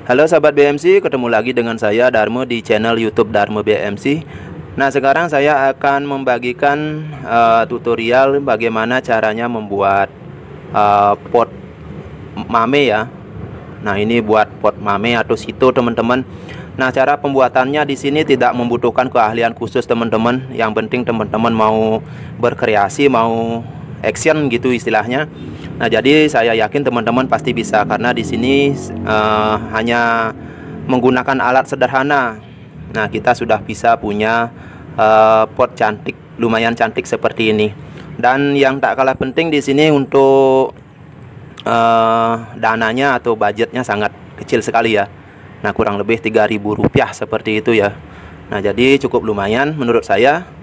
Halo sahabat BMC, ketemu lagi dengan saya Darmo di channel YouTube Darmo BMC. Nah, sekarang saya akan membagikan tutorial bagaimana caranya membuat pot mame ya. Nah, ini buat pot mame atau sito teman-teman. Nah, cara pembuatannya di sini tidak membutuhkan keahlian khusus teman-teman. Yang penting teman-teman mau berkreasi, mau action gitu istilahnya. Nah, jadi saya yakin teman-teman pasti bisa karena di sini hanya menggunakan alat sederhana. Nah, kita sudah bisa punya pot cantik, lumayan cantik seperti ini. Dan yang tak kalah penting di sini untuk dananya atau budgetnya sangat kecil sekali ya. Nah, kurang lebih Rp3.000 seperti itu ya. Nah, jadi cukup lumayan menurut saya.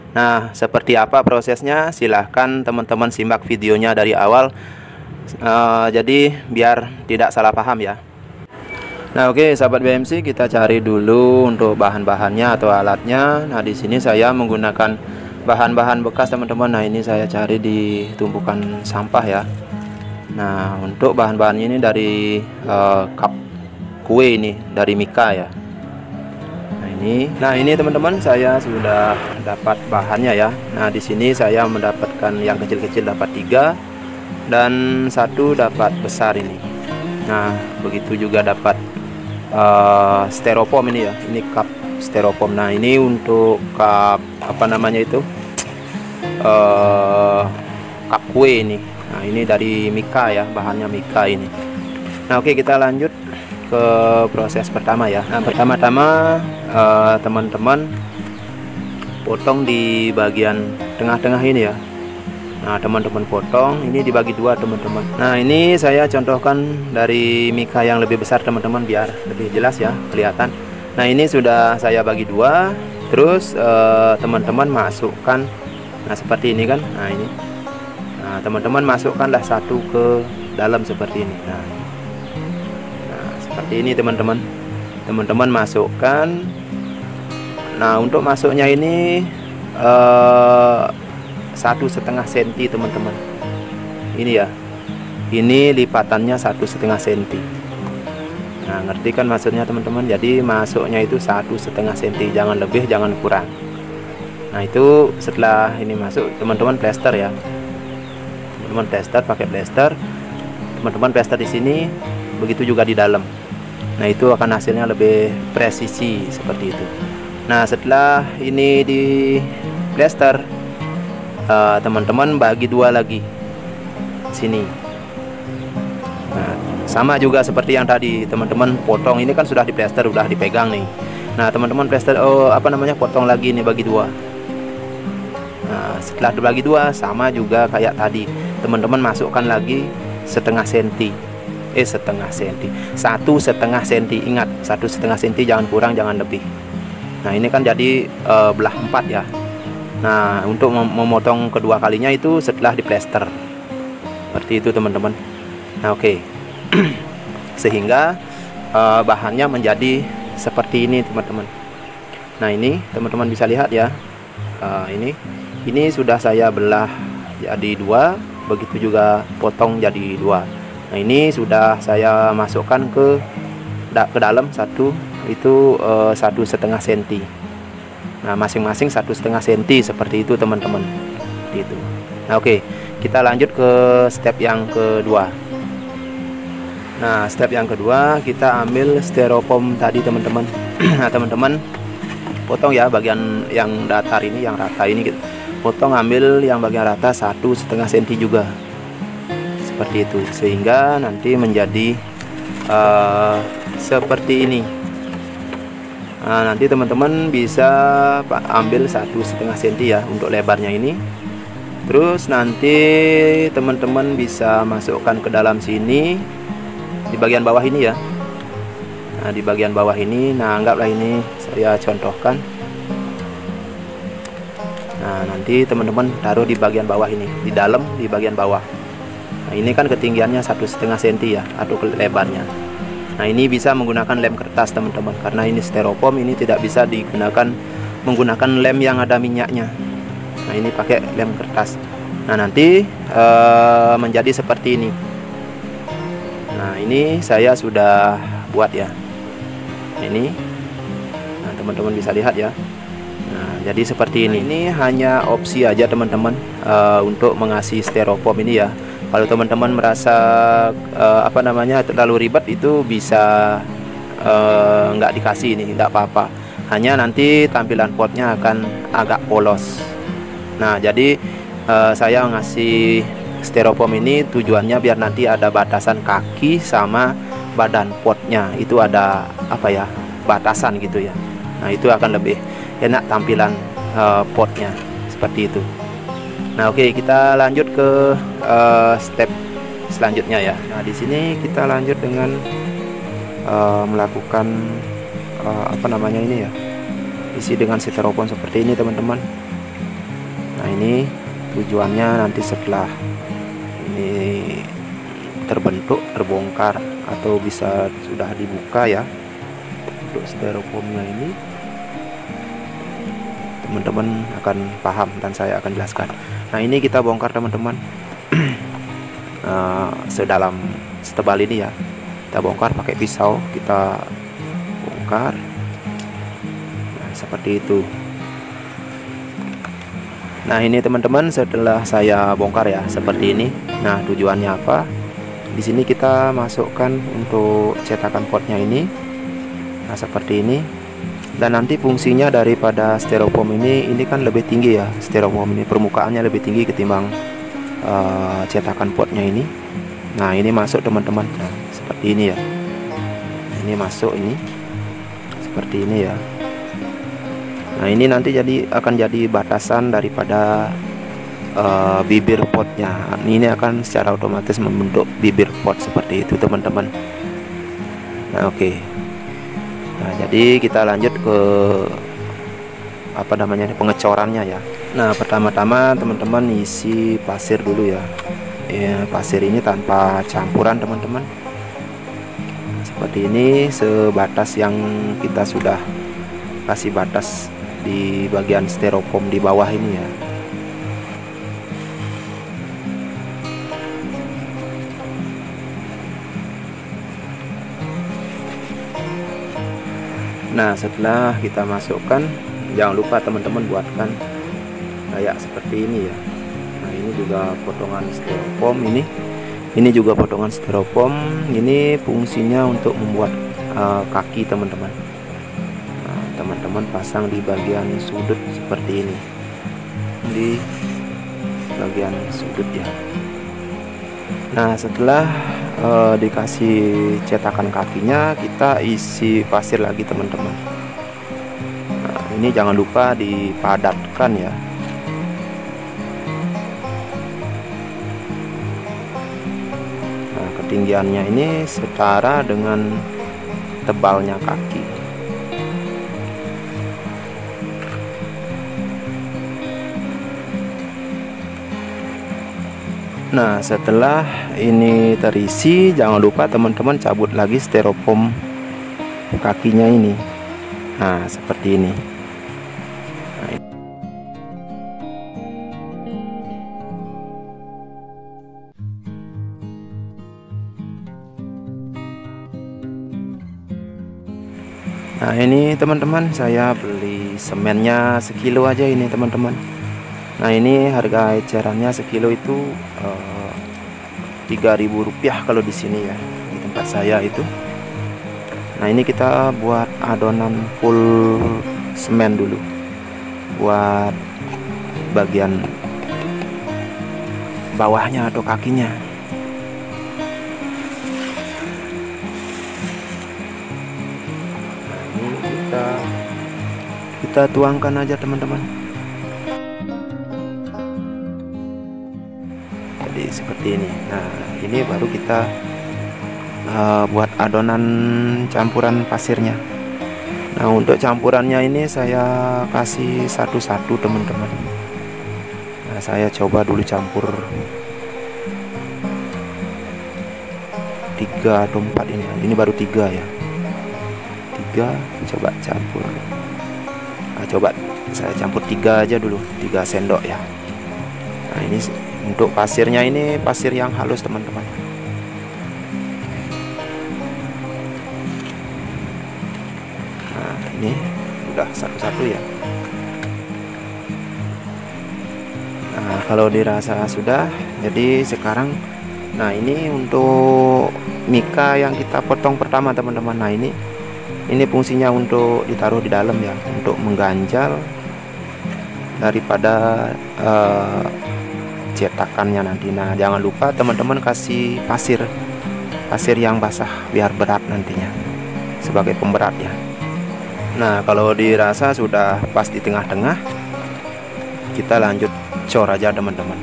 Nah, seperti apa prosesnya? Silahkan teman-teman simak videonya dari awal. Jadi biar tidak salah paham ya. Nah, oke sahabat BMC, kita cari dulu untuk bahan-bahannya atau alatnya. Nah, di sini saya menggunakan bahan-bahan bekas teman-teman. Nah, ini saya cari di tumpukan sampah ya. Nah, untuk bahan-bahannya ini dari cup kue ini, dari Mika ya. Nah ini teman-teman, saya sudah dapat bahannya ya. Nah, di sini saya mendapatkan yang kecil-kecil dapat 3 dan 1 dapat besar ini. Nah, begitu juga dapat styrofoam ini ya. Ini cup styrofoam. Nah, ini untuk cup apa namanya itu? Cup kue ini. Nah, ini dari Mika ya, bahannya Mika ini. Nah, oke, kita lanjut ke proses pertama ya. Nah, pertama-tama teman-teman potong di bagian tengah-tengah ini ya. Nah, teman-teman potong ini dibagi 2 teman-teman. Nah, ini saya contohkan dari Mika yang lebih besar teman-teman biar lebih jelas ya kelihatan. Nah, ini sudah saya bagi 2. Terus teman-teman masukkan, nah seperti ini kan. Nah, ini, nah teman-teman masukkanlah 1 ke dalam seperti ini. Nah, seperti ini teman-teman masukkan. Nah, untuk masuknya ini 1,5 cm teman-teman. Ini ya, ini lipatannya 1,5 cm. Nah, ngerti kan maksudnya teman-teman? Jadi masuknya itu 1,5 cm, jangan lebih jangan kurang. Nah, itu setelah ini masuk teman-teman plester ya. Teman-teman plester, pakai plester. Teman-teman plester di sini, begitu juga di dalam. Nah, itu akan hasilnya lebih presisi seperti itu. Nah, setelah ini di plester, teman-teman bagi 2 lagi sini. Nah, sama juga seperti yang tadi teman-teman potong, ini kan sudah di plester, sudah dipegang nih. Nah, teman-teman plester potong lagi nih, bagi 2. Nah, setelah dibagi 2 sama juga kayak tadi, teman-teman masukkan lagi 1,5 cm. 1,5 cm. Ingat, 1,5 cm, jangan kurang jangan lebih. Nah, ini kan jadi belah 4 ya. Nah, untuk memotong kedua kalinya itu setelah di plester seperti itu teman-teman. Nah, oke. Sehingga bahannya menjadi seperti ini teman-teman. Nah, ini teman-teman bisa lihat ya. Ini sudah saya belah jadi 2, begitu juga potong jadi 2. Nah, ini sudah saya masukkan ke dalam satu itu 1,5 cm. Nah, masing-masing 1,5 cm seperti itu teman-teman. Gitu. Nah, oke, kita lanjut ke step yang kedua. Nah, step yang kedua kita ambil styrofoam tadi teman-teman. Nah, teman-teman potong ya bagian yang datar ini, yang rata ini gitu. Potong, ambil yang bagian rata 1,5 cm juga. Seperti itu, sehingga nanti menjadi seperti ini. Nah, nanti teman-teman bisa ambil 1,5 cm ya untuk lebarnya ini. Terus nanti teman-teman bisa masukkan ke dalam sini di bagian bawah ini ya. Nah, di bagian bawah ini, nah anggaplah ini saya contohkan. Nah, nanti teman-teman taruh di bagian bawah ini, di dalam di bagian bawah. Nah, ini kan ketinggiannya 1,5 cm ya, atau lebarnya. Nah, ini bisa menggunakan lem kertas teman-teman, karena ini styrofoam, ini tidak bisa digunakan menggunakan lem yang ada minyaknya. Nah, ini pakai lem kertas. Nah, nanti menjadi seperti ini. Nah, ini saya sudah buat ya. Ini, nah teman-teman bisa lihat ya. Nah, jadi seperti ini. Ini hanya opsi aja teman-teman untuk mengasihi styrofoam ini ya. Kalau teman-teman merasa apa namanya terlalu ribet, itu bisa nggak dikasih ini, nggak apa-apa. Hanya nanti tampilan potnya akan agak polos. Nah, jadi saya ngasih styrofoam ini tujuannya biar nanti ada batasan kaki sama badan potnya, itu ada apa ya, batasan gitu ya. Nah, itu akan lebih enak tampilan potnya seperti itu. Nah, oke, kita lanjut ke step selanjutnya ya. Nah, di sini kita lanjut dengan melakukan apa namanya ini ya, isi dengan styrofoam seperti ini teman-teman. Nah, ini tujuannya nanti setelah ini terbentuk, terbongkar, atau bisa sudah dibuka ya, untuk styrofoamnya ini teman-teman akan paham dan saya akan jelaskan. Nah, ini kita bongkar teman-teman. Setebal ini ya, kita bongkar pakai pisau, kita bongkar. Nah, seperti itu. Nah, ini teman-teman setelah saya bongkar ya seperti ini. Nah, tujuannya apa? Di sini kita masukkan untuk cetakan potnya ini. Nah, seperti ini. Dan nanti fungsinya daripada styrofoam ini kan lebih tinggi ya. Styrofoam ini permukaannya lebih tinggi ketimbang cetakan potnya ini. Nah, ini masuk teman-teman. Nah, seperti ini ya. Ini masuk ini. Seperti ini ya. Nah, ini nanti akan jadi batasan daripada bibir potnya. Ini akan secara otomatis membentuk bibir pot seperti itu teman-teman. Nah, oke. Nah, jadi kita lanjut ke apa namanya, pengecorannya ya. Nah, pertama-tama teman-teman isi pasir dulu ya. Pasir ini tanpa campuran teman-teman. Seperti ini, sebatas yang kita sudah kasih batas di bagian styrofoam di bawah ini ya. Nah, setelah kita masukkan, jangan lupa teman-teman buatkan kayak seperti ini ya. Nah, ini juga potongan styrofoam ini. Ini juga potongan styrofoam. Ini fungsinya untuk membuat kaki teman-teman. Nah, teman-teman pasang di bagian sudut seperti ini. Di bagian sudut ya. Nah, setelah dikasih cetakan kakinya, kita isi pasir lagi teman-teman. Nah, ini jangan lupa dipadatkan ya. Nah, ketinggiannya ini setara dengan tebalnya kaki. Nah, setelah ini terisi, jangan lupa teman-teman cabut lagi styrofoam kakinya ini. Nah, seperti ini. Nah, ini teman-teman, saya beli semennya sekilo aja ini teman-teman. Nah, ini harga ecerannya sekilo itu Rp3.000 kalau di sini ya, di tempat saya itu. Nah, ini kita buat adonan full semen dulu buat bagian bawahnya atau kakinya. Nah, ini kita tuangkan aja teman-teman. Jadi seperti ini. Nah, ini baru kita buat adonan campuran pasirnya. Nah, untuk campurannya ini saya kasih satu-satu teman-teman. Nah, saya coba dulu campur 3 atau 4 ini. Ini baru 3 ya. 3, coba campur. Nah, coba saya campur 3 aja dulu, 3 sendok ya. Nah, ini untuk pasirnya, ini pasir yang halus teman-teman. Ini udah satu-satu ya. Nah, kalau dirasa sudah, jadi sekarang, nah ini untuk mika yang kita potong pertama teman-teman. Nah ini fungsinya untuk ditaruh di dalam ya, untuk mengganjal daripada cetakannya nanti. Nah jangan lupa teman-teman kasih pasir yang basah biar berat nantinya, sebagai pemberat ya. Nah kalau dirasa sudah pas di tengah-tengah, kita lanjut cor aja teman-teman.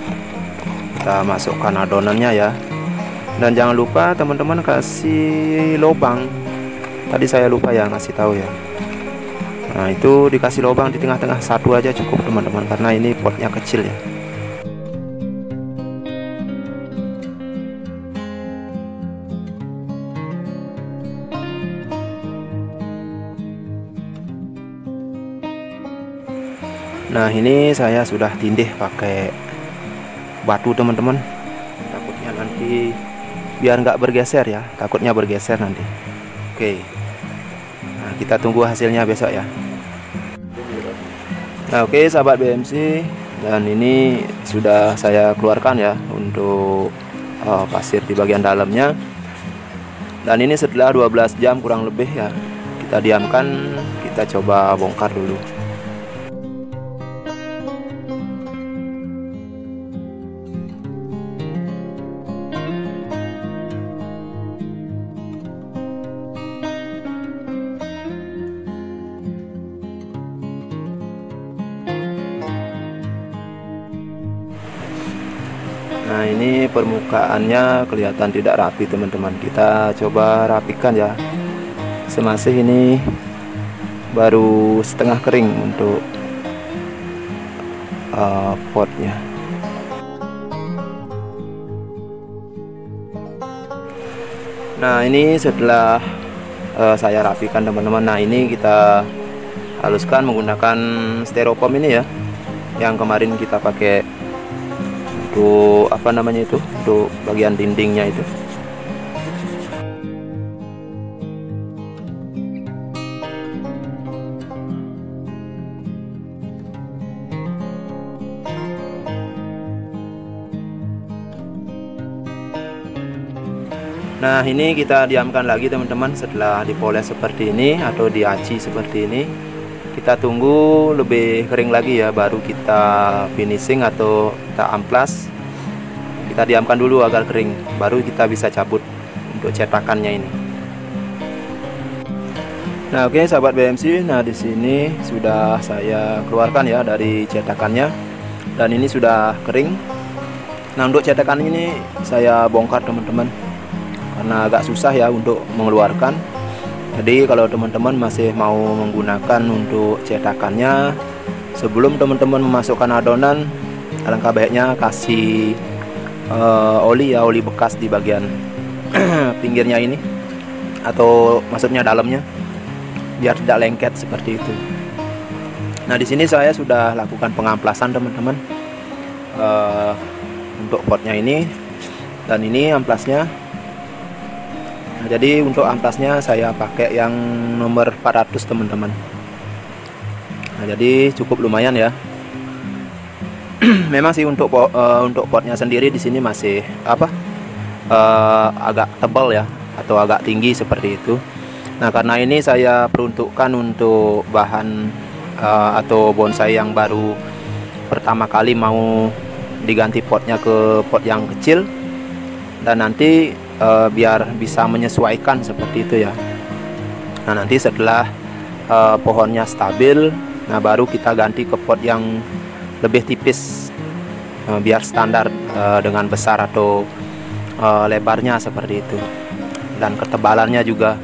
Kita masukkan adonannya ya, dan jangan lupa teman-teman kasih lubang. Tadi saya lupa ya ngasih tahu ya. Nah itu dikasih lubang di tengah-tengah, satu aja cukup teman-teman, karena ini potnya kecil ya. Nah ini saya sudah tindih pakai batu teman-teman, takutnya nanti biar nggak bergeser ya, takutnya bergeser nanti. Oke, nah kita tunggu hasilnya besok ya. Nah oke sahabat BMC, dan ini sudah saya keluarkan ya untuk pasir di bagian dalamnya. Dan ini setelah 12 jam kurang lebih ya, kita diamkan, kita coba bongkar dulu. Nah ini permukaannya kelihatan tidak rapi teman-teman, kita coba rapikan ya. Semasih ini baru setengah kering untuk potnya. Nah ini setelah saya rapikan teman-teman. Nah ini kita haluskan menggunakan styrofoam ini ya, yang kemarin kita pakai untuk apa namanya itu, untuk bagian dindingnya itu. Nah ini kita diamkan lagi teman-teman. Setelah dipoles seperti ini atau diaci seperti ini, kita tunggu lebih kering lagi ya, baru kita finishing atau kita amplas. Kita diamkan dulu agar kering, baru kita bisa cabut untuk cetakannya ini. Nah oke sahabat BMC, nah di sini sudah saya keluarkan ya dari cetakannya, dan ini sudah kering. Nah untuk cetakan ini saya bongkar teman-teman, karena agak susah ya untuk mengeluarkan. Jadi kalau teman-teman masih mau menggunakan untuk cetakannya, sebelum teman-teman memasukkan adonan, alangkah baiknya kasih oli ya, oli bekas di bagian pinggirnya ini, atau maksudnya dalamnya, biar tidak lengket seperti itu. Nah di sini saya sudah lakukan pengamplasan teman-teman untuk potnya ini, dan ini amplasnya. Nah, jadi untuk amplasnya saya pakai yang nomor 400 teman-teman. Nah, jadi cukup lumayan ya. Memang sih untuk potnya sendiri di sini masih agak tebal ya, atau agak tinggi seperti itu. Nah karena ini saya peruntukkan untuk bahan atau bonsai yang baru pertama kali mau diganti potnya ke pot yang kecil, dan nanti biar bisa menyesuaikan seperti itu ya. Nah nanti setelah pohonnya stabil, nah baru kita ganti ke pot yang lebih tipis, biar standar dengan besar atau lebarnya seperti itu, dan ketebalannya juga.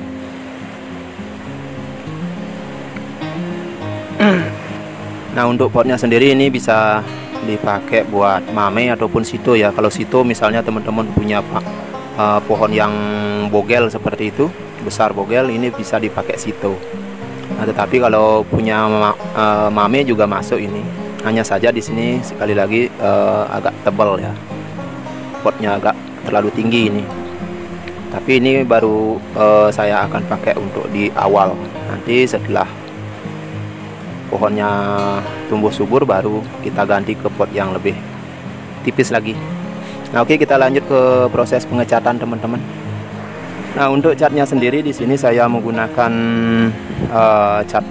Nah untuk potnya sendiri ini bisa dipakai buat mame ataupun sito ya. Kalau sito misalnya teman-teman punya pohon yang bogel seperti itu, besar bogel, ini bisa dipakai sito. Nah, tetapi kalau punya mame juga masuk ini. Hanya saja di sini sekali lagi agak tebal ya, potnya agak terlalu tinggi ini. Tapi ini baru saya akan pakai untuk di awal. Nanti setelah pohonnya tumbuh subur, baru kita ganti ke pot yang lebih tipis lagi. Nah, oke, kita lanjut ke proses pengecatan teman-teman. Nah, untuk catnya sendiri di sini saya menggunakan cat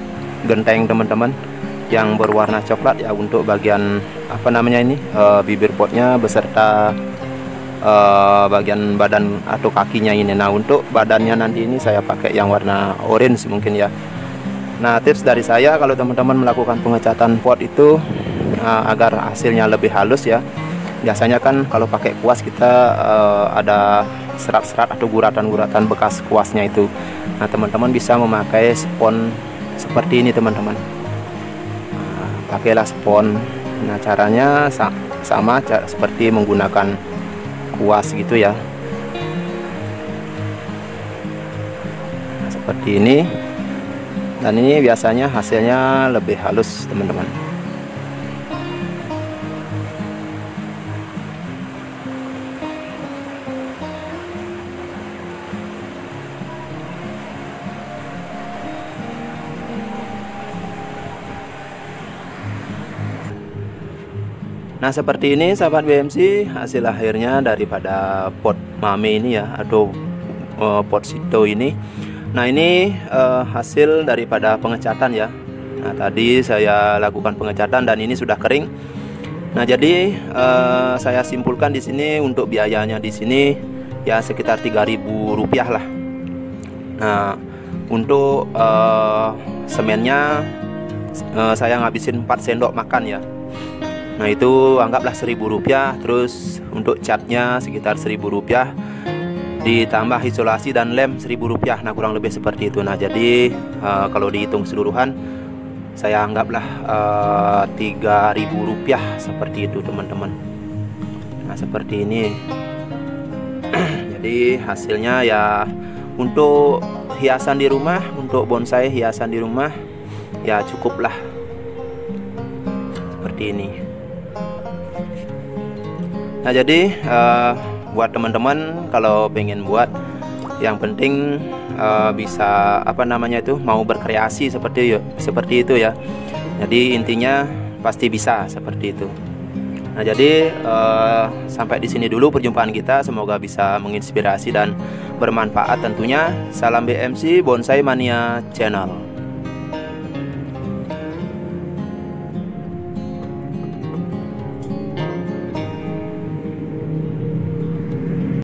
genteng teman-teman yang berwarna coklat ya, untuk bagian apa namanya ini, bibir potnya beserta bagian badan atau kakinya ini. Nah, untuk badannya nanti ini saya pakai yang warna orange mungkin ya. Nah, tips dari saya kalau teman-teman melakukan pengecatan pot itu agar hasilnya lebih halus ya. Biasanya kan kalau pakai kuas kita ada serat-serat atau guratan-guratan bekas kuasnya itu. Nah, teman-teman bisa memakai spons seperti ini teman-teman. Pakailah spons. Nah, caranya sama seperti menggunakan kuas gitu ya. Nah, seperti ini. Dan ini biasanya hasilnya lebih halus teman-teman. Nah, seperti ini sahabat BMC hasil akhirnya daripada pot mame ini ya, atau pot sito ini. Nah, ini hasil daripada pengecatan ya. Nah, tadi saya lakukan pengecatan dan ini sudah kering. Nah, jadi saya simpulkan di sini untuk biayanya di sini ya sekitar Rp3.000 lah. Nah, untuk semennya saya ngabisin 4 sendok makan ya. Nah, itu anggaplah Rp1.000. Terus untuk catnya sekitar Rp1.000, ditambah isolasi dan lem Rp1.000. Nah, kurang lebih seperti itu. Nah, jadi kalau dihitung keseluruhan saya anggaplah Rp3.000 seperti itu teman-teman. Nah, seperti ini. Jadi hasilnya ya untuk hiasan di rumah, untuk bonsai hiasan di rumah ya cukuplah seperti ini. Nah, jadi buat teman-teman kalau pengen buat, yang penting bisa apa namanya itu, mau berkreasi seperti itu ya. Jadi intinya pasti bisa seperti itu. Nah, jadi sampai di sini dulu perjumpaan kita, semoga bisa menginspirasi dan bermanfaat tentunya. Salam BMC Bonsai Mania Channel.